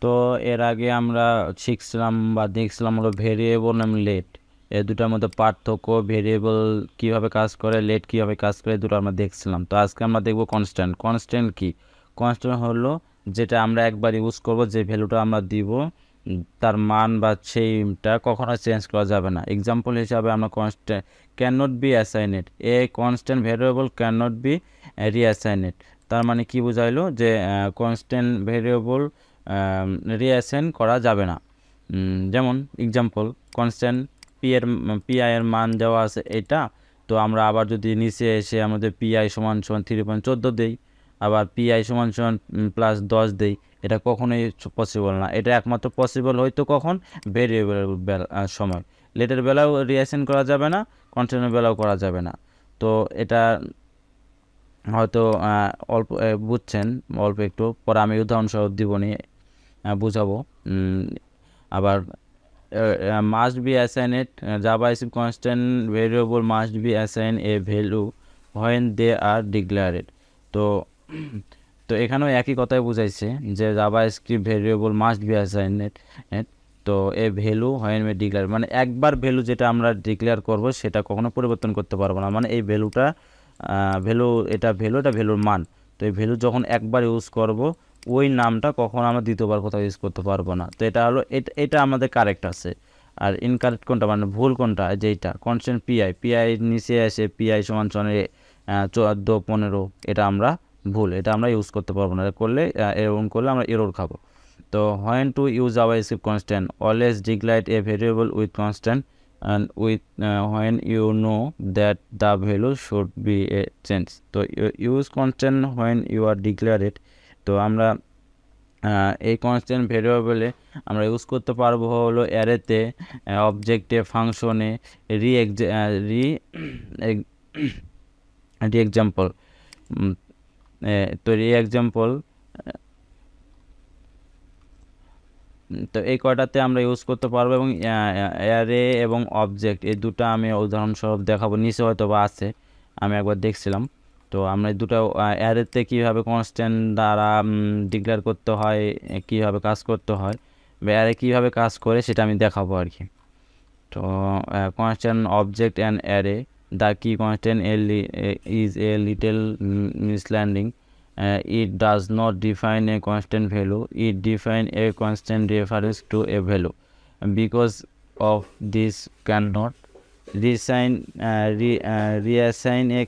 তো এর আগে আমরা শিখছিলাম বা দেখছিলাম হলো ভেরিয়েবল এবং লেট, এই দুটার মধ্যে পার্থক্য, ভেরিয়েবল কিভাবে কাজ করে, লেট কিভাবে কাজ করে, দুটো আমরা দেখছিলাম। তো আজকে আমরা দেখব কনস্ট্যান্ট। কনস্ট্যান্ট কি? কনস্ট্যান্ট হলো যেটা আমরা একবার ইউজ করব, যে ভ্যালুটা আমরা দিব তার মান বা সেইটা কখনো চেঞ্জ করা যাবে না। এক্সাম্পল হিসাবে আমরা constant can not be assigned, a constant variable can not be reassigned. তার মানে কি বোঝাইলো যে কনস্ট্যান্ট ভেরিয়েবল রিঅ্যাসাইন করা যাবে না। যেমন এক্সাম্পল কনস্ট্যান্ট পিআই এর মান দেওয়া আছে এটা, তো আমরা আবার যদি নিচে এসে আমাদের পিআই সমান সমান 3.14 দেই, আবার পিআই সমান সমান +10 দেই, এটা কখনোই পসিবল না। এটা একমাত্র পসিবল হয়তো কখন, ভেরিয়েবলের সময়। লেটের বেলাও রিঅ্যাসাইন করা যাবে না, কনস্ট্যান্টের বেলাও করা যাবে না। তো এটা হয়তো অল্প বুঝছেন, অল্প একটু পরে আমি উদাহরণসহ দিব নিয়ে বুঝাবো। আবার must be assigned, JavaScript constant variable must be assigned a value when they are declared। তো তো এখানেও একই কথাই বুঝাইছে যে JavaScript ভেরিয়েবল মাস্ট বি অ্যাসাইনেড। তো এ ভ্যালু হয় ডিক্লেয়ার, মানে একবার ভ্যালু যেটা আমরা ডিক্লেয়ার করব সেটা কখনো পরিবর্তন করতে পারবো না। মানে এই ভ্যালুটা এটা ভ্যালুর মান। তো এই ভ্যালু যখন একবার ইউজ করব, ওই নামটা কখনো আমরা দ্বিতীয়বার কোথাও ইউজ করতে পারবো না। তো এটা হলো এটা আমাদের কারেক্ট আছে। আর ইনকারেক্ট কোনটা, মানে ভুল কোনটা, যেটা কনস্ট্যান্ট পিআই নিচে আসে পিআই সমান সমান 14 15, এটা আমরা ভুল, এটা আমরা ইউজ করতে পারবো না। করলে এরকম করলে আমরা এরর খাবো। তো when to use JavaScript constant, always declare a variable with constant and with when you know that the value should be a change। তো use constant when you are declared। তো আমরা এই কনস্ট্যান্ট ভেরিয়েবলে আমরা use করতে পারবো হলো অ্যারেতে, অবজেক্টে, ফাংশনে, রি এক্সাম্পল। তো রি এক্সাম্পল, তো এই কয়টাতে আমরা ইউজ করতে পারবো। এবং অ্যারে এবং অবজেক্ট, এই দুটো আমি উদাহরণস্বরূপ দেখাবো, নিচে হয়তো বা আছে, আমি একবার দেখছিলাম। তো আমরা এই দুটো অ্যারেতে কীভাবে কনস্ট্যান্ট দ্বারা ডিক্লেয়ার করতে হয়, কীভাবে কাজ করতে হয়, বা অ্যারে কীভাবে কাজ করে সেটা আমি দেখাবো আর কি। তো constant object and array, the key constant is a little misleading. It does not define a constant value, it defines a constant reference to a value. Because of this cannot reassign a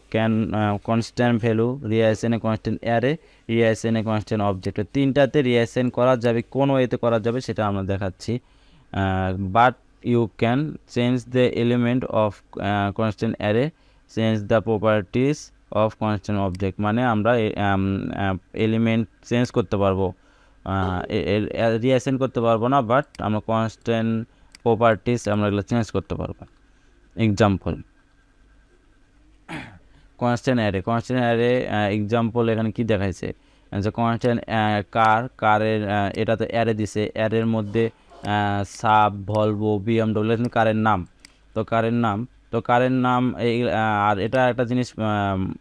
constant value, reassign a constant array, reassign a constant object। তিনটাতে reassign করা যাবে, কোন ওয়েতে করা যাবে সেটা আমরা দেখাচ্ছি। But you can change the element of constant array, change the properties of constant object. মানে আমরা এলিমেন্ট চেঞ্জ করতে পারবো, রিঅ্যাসাইন করতে পারবো না, বাট আমরা কনস্ট্যান্ট প্রপার্টিস আমরা এগুলো চেঞ্জ করতে পারবো। এক্সাম্পল কনস্ট্যান্ট অ্যারে এক্সাম্পল এখানে কি দেখাইছে যে কনস্ট্যান্ট কারের, এটা তো অ্যারে দিছে, অ্যারের মধ্যে সাব, ভলভো, বিএমডব্লিউ কারের নাম। তো কারের নাম এই, আর এটা একটা জিনিস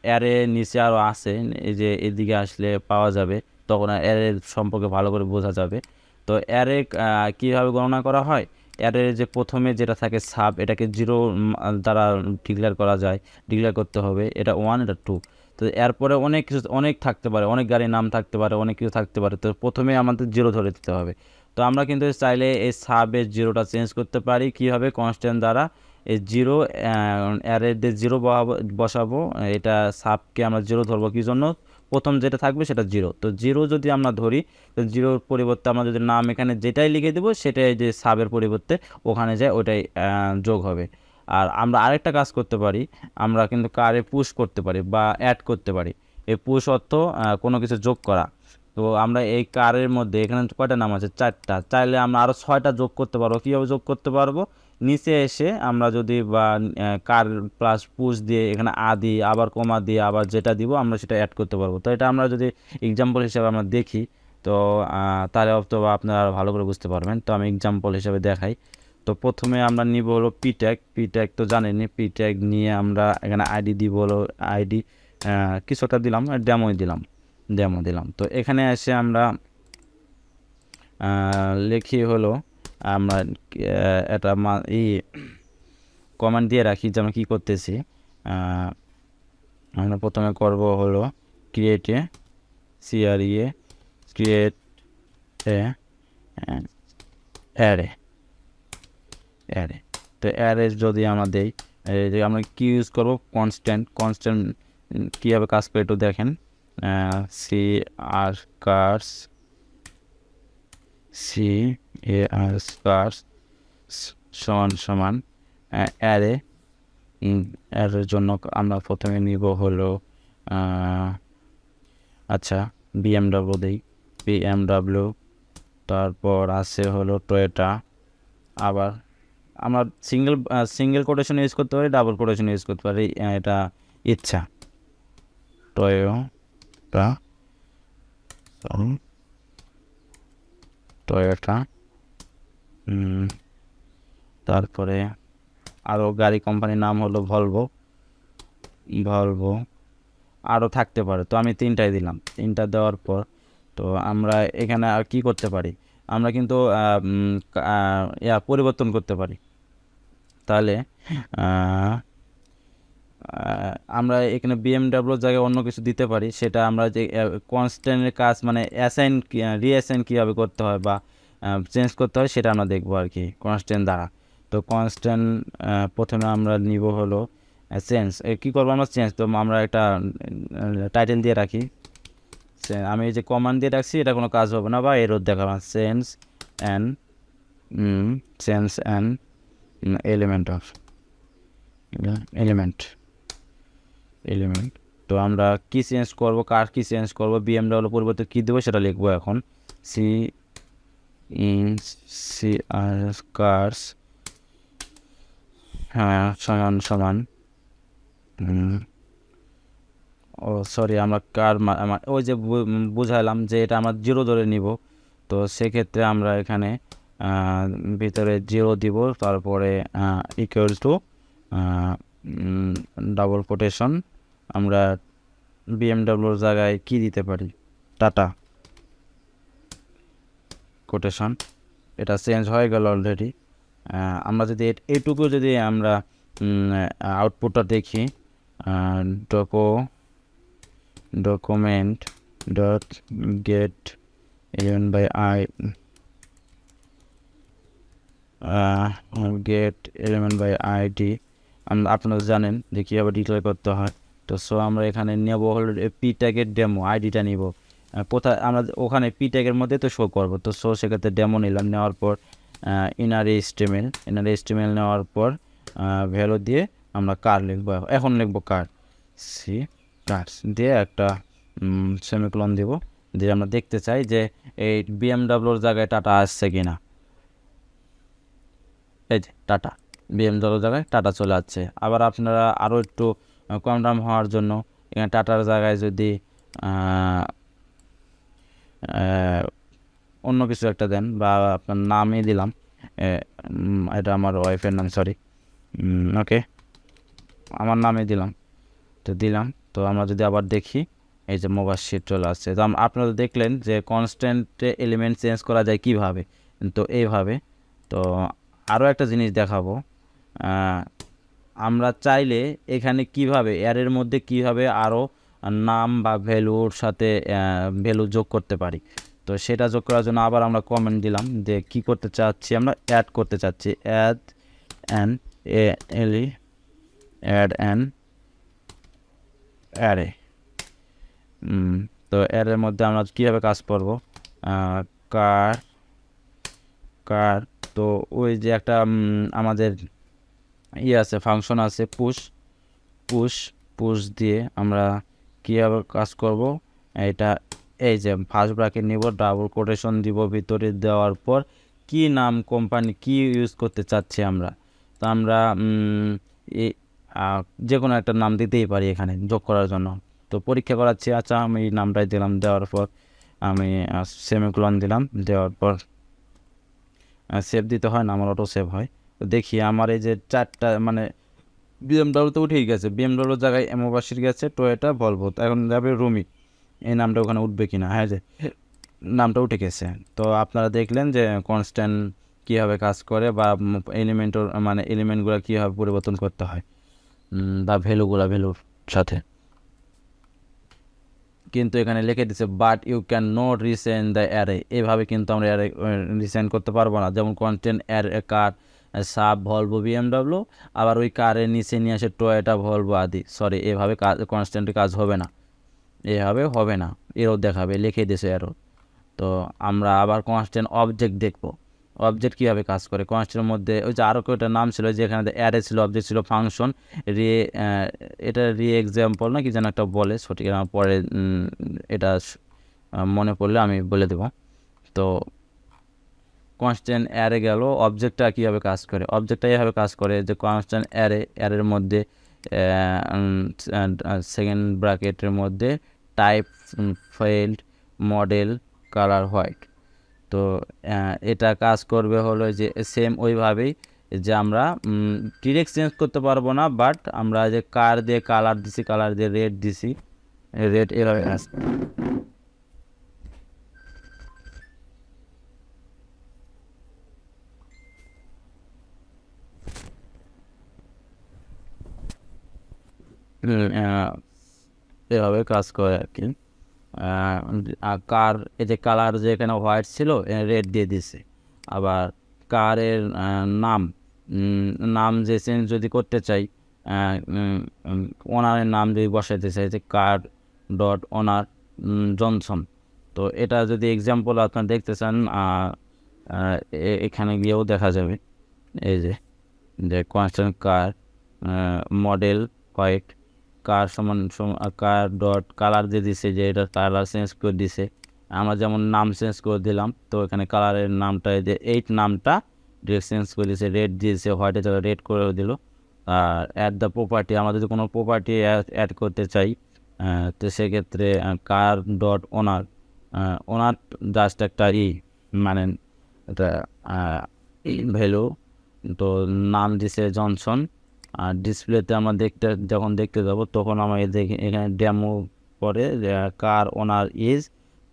অ্যারে নিচে আরও আছে, এই যে এদিকে আসলে পাওয়া যাবে, তখন অ্যারে সম্পর্কে ভালো করে বোঝা যাবে। তো অ্যারে কীভাবে গণনা করা হয়, অ্যারে যে প্রথমে যেটা থাকে সাব, এটাকে 0 দ্বারা ডিক্লেয়ার করতে হবে, এটা 1 এটা 2। তো এরপরে অনেক কিছু থাকতে পারে, অনেক গাড়ির নাম থাকতে পারে, অনেক কিছু থাকতে পারে। তো প্রথমে আমাদের 0 ধরে দিতে হবে। তো আমরা কিন্তু চাইলে এই সাবের 0টা চেঞ্জ করতে পারি কীভাবে, কনস্ট্যান্ট দ্বারা। এই 0 অ্যারেতে 0 বসাবো, এটা সাবকে আমরা 0 ধরবো, কী জন্য, প্রথম যেটা থাকবে সেটা 0। তো 0 যদি আমরা ধরি, তো 0-র পরিবর্তে আমরা যদি নাম এখানে যেটাই লিখে দেবো, সেটাই যে সাবের পরিবর্তে ওখানে যায় ওটাই যোগ হবে। আর আমরা আরেকটা কাজ করতে পারি, আমরা কিন্তু কারে পুশ করতে পারি বা অ্যাড করতে পারি। এই পুশ অর্থ কোনো কিছু যোগ করা। তো আমরা এই কারের মধ্যে এখানে কয়টা নাম আছে, 4টা, চাইলে আমরা আরও 6টা যোগ করতে পারবো। কীভাবে যোগ করতে পারবো, নিচে এসে আমরা যদি বা কার প্লাস পুশ দিয়ে এখানে আদি আবার কমা দিয়ে আবার যেটা দিব আমরা সেটা অ্যাড করতে পারবো। তো এটা আমরা যদি এক্সাম্পল হিসাবে আমরা দেখি, তো তাহলে হয়তো আপনারা ভালো করে বুঝতে পারবেন। তো আমি এক্সাম্পল হিসাবে দেখাই। তো প্রথমে আমরা নিব হলো পিট্যাগ, তো জানেনই, পিট্যাগ নিয়ে আমরা এখানে আইডি দিব হলো আইডি, কিছুটা দিলাম, ডেমো দিলাম। তো এখানে এসে আমরা লিখি হলো আমরা এটা কমান্ড দিয়ে রাখি যে আমরা কী করতেছি। আমরা প্রথমে করব হলো ক্রিয়েটে ক্রিয়েট অ্যারে তো অ্যারে যদি আমরা দেই, যে আমরা কি ইউজ করব কনস্ট্যান্ট কীভাবে কাজ করে একটু দেখেন। সি আর কার্স সমান অ্যারের জন্য আমরা প্রথমে নিব হলো আচ্ছা বিএমডাব্লিউ দিই, তারপর আছে হলো টয়োটা। আবার আমরা সিঙ্গেল কোটেশন ইউজ করতে পারি, ডাবল কোটেশন ইউজ করতে পারি, এটা ইচ্ছা। টয়োটা তারপরে আরও গাড়ি কোম্পানির নাম হলো ভলভো আরও থাকতে পারে। তো আমি 3টাই দিলাম। 3টা দেওয়ার পর তো আমরা এখানে আর কি করতে পারি, আমরা কিন্তু পরিবর্তন করতে পারি। তাহলে আমরা এখানে বিএমডাব্লিউর জায়গায় অন্য কিছু দিতে পারি, সেটা আমরা যে কনস্ট্যান্টের কাজ মানে রিঅ্যাসাইন কীভাবে করতে হয় বা চেঞ্জ করতে হয় সেটা আমরা দেখবো আর কি কনস্ট্যান্ট দ্বারা। তো কনস্ট্যান্ট প্রথমে আমরা নিব হলো চেঞ্জ। কী করবো আমরা চেঞ্জ, তো আমরা একটা টাইটেল দিয়ে রাখি। আমি এই যে কমান্ড দিয়ে রাখছি এটা কোনো কাজ হবে না বা এরর দেখাবো। Change and element. তো আমরা কি চেঞ্জ করব, কার কি চেঞ্জ করব, বিএমডাব্লিউ পরিবর্তে কী দেবো সেটা লিখবো এখন। কার্স সমান ও সরি আমরা কার ওই যে বুঝাইলাম যে এটা আমরা 0 ধরে নিব। তো সেক্ষেত্রে আমরা এখানে ভিতরে 0 দিব, তারপরে ইকুয়ালস টু ডাবল কোটেশন। আমরা বিএমডাব্লিউর জায়গায় কি দিতে পারি, টাটা কোটেশন। এটা চেঞ্জ হয়ে গেল অলরেডি। আমরা যদি এইটুকু যদি আমরা আউটপুটটা দেখি, document dot get element by I get element by ID আপনারা জানেন যে কীভাবে ডিক্লেয়ার করতে হয়। তো সো আমরা এখানে নেব হলো পি ট্যাগের ডেমো আইডিটা নিব। কোথায় আমরা ওখানে পি ট্যাগের মধ্যে তো শো করব। তো সো সেক্ষেত্রে ডেমো নিলাম, নেওয়ার পর ইনার এইচটিএমএল নেওয়ার পর ভ্যালু দিয়ে আমরা কার লিখবো। এখন লিখবো কার দিয়ে একটা সেমিকোলন দিব, দিয়ে আমরা দেখতে চাই যে এই বিএমডাব্লিউর জায়গায় টাটা আসছে কিনা। এই যে টাটা, বিএমডাব্লিউর জায়গায় টাটা চলে আসছে। আবার আপনারা আরও একটু কম দাম হওয়ার জন্য এখানে টাটার জায়গায় যদি অন্য কিছু একটা দেন বা আপনার নামই দিলাম, এটা আমার ওয়াইফের নাম, সরি ওকে আমার নামে দিলাম। তো আমরা যদি আবার দেখি এই যে মোবাসির চলে আসছে। তো আপনারা দেখলেন যে কনস্ট্যান্টে এলিমেন্ট চেঞ্জ করা যায় কিভাবে, তো এইভাবে। তো আরও একটা জিনিস দেখাবো, আমরা চাইলে এখানে কিভাবে অ্যারের মধ্যে কিভাবে আরও নাম বা ভ্যালুর সাথে ভ্যালু যোগ করতে পারি। তো সেটা যোগ করার জন্য আবার আমরা কমেন্ট দিলাম যে কি করতে চাচ্ছি, আমরা অ্যাড করতে চাচ্ছি অ্যাড অ্যান অ্যারে। তো অ্যারের মধ্যে আমরা কীভাবে কাজ করব, কার তো ওই যে একটা আমাদের আছে ফাংশন আছে পুশ দিয়ে আমরা কীভাবে কাজ করব, এটা এই যে ফার্স্ট ব্র্যাকেট নিব, ডাবল কোটেশন দিব, ভিতরে দেওয়ার পর কি নাম কোম্পানি কি ইউজ করতে চাচ্ছি আমরা। তো আমরা যে কোনো একটা নাম দিতেই পারি এখানে যোগ করার জন্য। তো পরীক্ষা করাচ্ছি, আচ্ছা আমি নামটাই দিলাম, দেওয়ার পর আমি সেমিকোলন দিলাম, দেওয়ার পর সেভ দিতে হয় না, আমার অটো সেভ হয়। তো দেখি আমার এই যে 4টা মানে বিএমডাব্লিউতে উঠেই গেছে, বিএমডাব্লিউর জায়গায় মোবাসির গেছে, টয়োটা ভলভো, এখন যাবে রুমি, এই নামটা ওখানে উঠবে কিনা। হ্যাঁ যে নামটা উঠে গেছে। তো আপনারা দেখলেন যে কনস্ট্যান্ট কীভাবে কাজ করে বা এলিমেন্টের মানে এলিমেন্টগুলো কীভাবে পরিবর্তন করতে হয় বা ভ্যালুর সাথে। কিন্তু এখানে লিখে দিচ্ছে but you can not resend the array, এভাবে কিন্তু আমরা অ্যারে রিসেন্ড করতে পারবো না। যেমন constant array car Saab Volvo BMW, আবার ওই কারের নিচে নিয়ে আসে টয়োটা ভলভো আদি, সরি এভাবে কাজ কনস্ট্যান্টের কাজ হবে না, এভাবে হবে না, এরও দেখাবে লিখে দিয়েছে এরও। তো আমরা আবার কনস্ট্যান্ট অবজেক্ট দেখবো, অবজেক্ট কীভাবে কাজ করে। কনস্ট্যান্টের মধ্যে ওই যে আরও কয়েকটা নাম ছিল, যেখানে অ্যারে ছিল, অবজেক্ট ছিল, ফাংশন, রি এটা এক্সাম্পল না কি যেন একটা বলে, সঠিক আমার পরে এটা মনে পড়লে আমি বলে দেব। তো কনস্ট্যান্ট অ্যারে গেল, অবজেক্টটা কীভাবে কাজ করে, অবজেক্টটা এভাবে কাজ করে যে কনস্ট্যান্ট অ্যারের মধ্যে সেকেন্ড ব্র্যাকেটের মধ্যে type field model colour white. তো এটা কাজ করবে হলো যে সেম ওইভাবেই, যে আমরা ডিরেক্ট চেঞ্জ করতে পারবো না, বাট আমরা যে কার দিয়ে কালার দিছি, কালার দিয়ে রেড দিছি, রেড এভাবে আসবে। এভাবে কাজ করে আর কি। কার এই যে কালার যে এখানে হোয়াইট ছিল রেড দিয়ে দিছে। আবার কারের নাম যে চেঞ্জ যদি করতে চাই, ওনারের নাম যদি বসাইতে চাই যে কার ডট ওনার জনসন, তো এটা যদি এক্সাম্পল আপনার দেখতে চান এখানে গিয়েও দেখা যাবে। এই যে কনস্ট্যান্ট কার মডেল হোয়াইট, কার সমান কার ডট কালার দিয়ে দিছে, যে এটা কালার চেঞ্জ করে দিছে। আমরা যেমন নাম চেঞ্জ করে দিলাম, তো এখানে কালারের নামটা যে এইট নামটা ডিরেক্ট চেঞ্জ করে দিয়েছে, রেড দিয়েছে, হোয়াইটে জায়গায় রেড করে দিল। আর অ্যাড দ্য প্রপার্টি, আমরা যদি কোনো প্রপার্টি অ্যাড করতে চাই, তো সেক্ষেত্রে কার ডট ওনার জাস্ট একটা মানে এটা ভ্যালু, তো নাম দিছে জনসন। আর ডিসপ্লেতে আমরা যখন দেখতে যাব তখন আমরা এখানে ডেমো পরে কার ওনার ইজ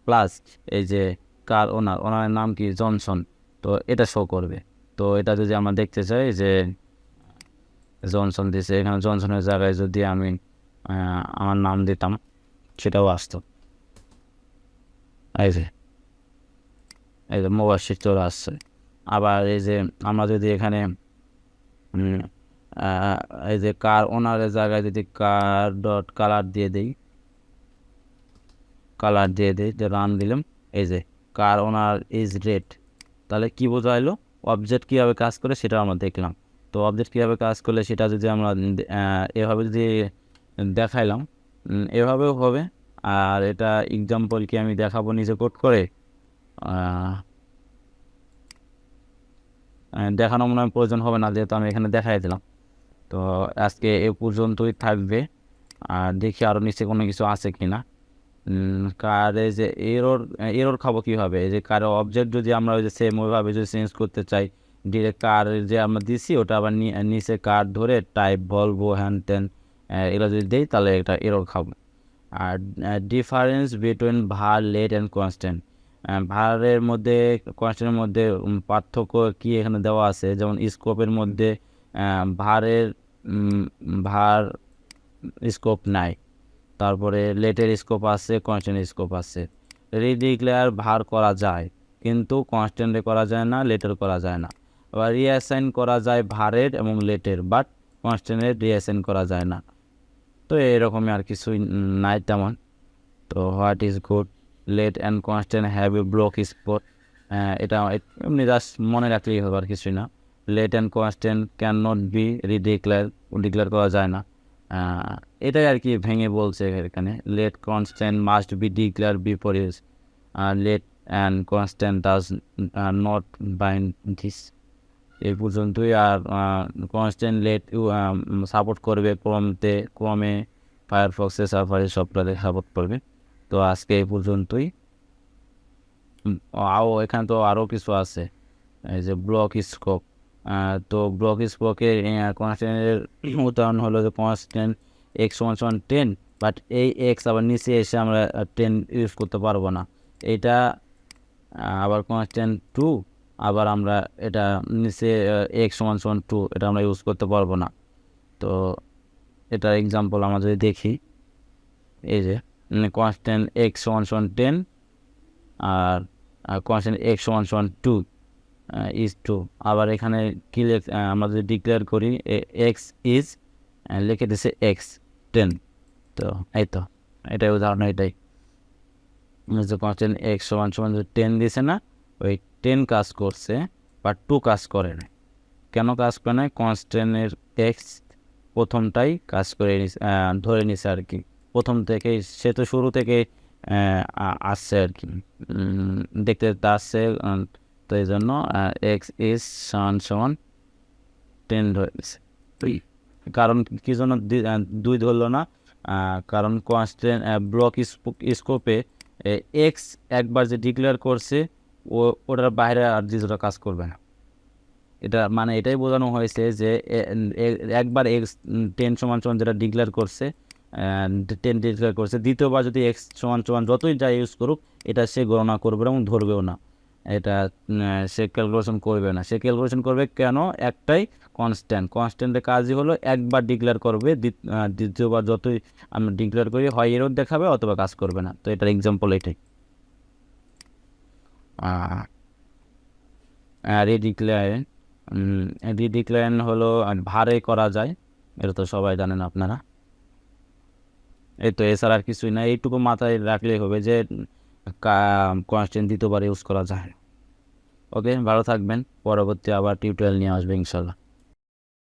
প্লাস এই যে কার ওনারের নাম কি জনসন, তো এটা শো করবে। তো এটা যদি আমরা দেখতে চাই যে জনসন দিছে, এখানে জনসনের জায়গায় যদি আমি আমার নাম দিতাম সেটাও আসতো। এই যে মোবাসির চলে আসছে। আবার এই যে আমরা যদি এখানে এই যে কার ওনারের জায়গায় যদি কার ডট কালার দিয়ে দিই, যে রান দিলাম, এই যে কার ওনার ইজ রেড, তাহলে কি বোঝাইলো, অবজেক্ট কীভাবে কাজ করে সেটা আমরা দেখলাম। তো অবজেক্ট কীভাবে কাজ করলে সেটা যদি আমরা এভাবে যদি দেখাইলাম, এভাবেও হবে। আর এটা এক্সাম্পল কি আমি দেখাবো নিজে কোড করে, দেখানো মনে হয় প্রয়োজন হবে না, যেহেতু আমি এখানে দেখাই দিলাম। তো আজকে এ পর্যন্তই থাকবে, আর দেখি আরও নিচে কোনো কিছু আছে কি না। কারে যে এরর খাবো কীভাবে, এই যে কারো অবজেক্ট যদি আমরা ওই যে সেম ওইভাবে যদি চেঞ্জ করতে চাই, ডিরেক্ট কার যে আমরা দিছি ওটা আবার নিচে কার ধরে টাইপ ভলভো হ্যান ত্যান এগুলো যদি দিই, তাহলে এটা এরর খাবো। আর ডিফারেন্স বিটুইন ভার লেট অ্যান্ড কনস্ট্যান্ট, ভারের মধ্যে কনস্ট্যান্টের মধ্যে পার্থক্য কি এখানে দেওয়া আছে। যেমন স্কোপের মধ্যে ভার স্কোপ নাই, তারপরে লেটের স্কোপ আছে, কনস্ট্যান্টের স্কোপ আছে। রিডিক্লেয়ার ভার করা যায়, কিন্তু কনস্ট্যান্টে করা যায় না, লেটের করা যায় না। আবার রিঅ্যাসাইন করা যায় ভারের এবং লেটের, বাট কনস্ট্যান্টের রিঅ্যাসাইন করা যায় না। তো এরকমই আর কিছুই নাই তেমন। তো what is good, let and constant have a block spot, এটা এমনি জাস্ট মনে রাখলেই হবে, আর কিছুই না। Let and constant can not be declare করা যায় না, এটাই আর কি ভেঙে বলছে এখানে। Let constant must be declare before use, let and constant does not bind this, এই পর্যন্তই। আর কনস্ট্যান্ট লেট সাপোর্ট করবে ক্রমে ফায়ারফক্সে, সাফারি সফটওয়্যারে সাপোর্ট করবে। তো আজকে এই পর্যন্তই। এখানে তো আরও কিছু আছে, এই যে ব্লক স্কোপ। তো ব্লক স্কোপের কনস্ট্যান্টের উদাহরণ হলো যে কনস্ট্যান্ট এক্স সমান 10, বাট এই এক্স আবার নিচে এসে আমরা 10 ইউজ করতে পারবো না। এটা আবার কনস্ট্যান্ট 2, আবার আমরা এটা নিচে x সমান সমান 2 এটা আমরা ইউজ করতে পারবো না। তো এটার এক্সাম্পল আমরা যদি দেখি, এই যে কনস্ট্যান্ট x সমান সমান 10 আর কনস্ট্যান্ট x সমান সমান 2 ইজ 2। আবার এখানে কি আমরা যদি ডিক্লেয়ার করি x ইজ লিখে দিছে x 10। তো এই তো এটাই উদাহরণ, এটাই যে কনস্ট্যান্ট x সমান সমান 10 দিছে না, ওই 10 কাজ করছে বা 2 কাজ করে না। কেন কাজ করে না? কনস্ট্যান্টের x প্রথমটাই কাজ করে ধরে নিছে আর কি, প্রথম থেকে, সে তো শুরু থেকে আসছে আর কি, দেখতে দেখতে আসছে। তো এই জন্য x ইজ সমান সমান 10 ধরে নিছে। কারণ কি জন্য 2 ধরলো না? কারণ কনস্ট্যান্ট ব্লক স্কোপে এক্স একবার যে ডিক্লেয়ার করছে ওটার বাইরে আর দ্বিতীয়টা কাজ করবে না। এটা মানে এটাই বোঝানো হয়েছে যে একবার এক্স 10 সমান সমান যেটা ডিক্লেয়ার করছে, 10 ডিক্লেয়ার করছে, দ্বিতীয়বার যদি এক্স সমান সমান যতই যা ইউজ করুক এটা সে গণনা করবে এবং ধরবেও না, এটা সে ক্যালকুলেশন করবে না। সে ক্যালকুলেশন করবে কেন? একটাই কনস্ট্যান্টের কাজই হলো একবার ডিক্লেয়ার করবে, দ্বিতীয়বার যতই আমরা ডিক্লেয়ার করি হয় এরর দেখাবে অথবা কাজ করবে না। তো এটার এক্সাম্পল এটাই। রিডিক্লারেন হলো ভারে করা যায়, এটা তো সবাই জানেন আপনারা। এই তো, এছাড়া আর কিছুই না, এইটুকু মাথায় রাখলেই হবে যে কনস্ট্যান্ট দ্বিতীয়বার ইউজ করা যায়। ওকে, ভালো থাকবেন, পরবর্তী আবার টিউটোরিয়াল নিয়ে আসবে ইনশাল্লাহ।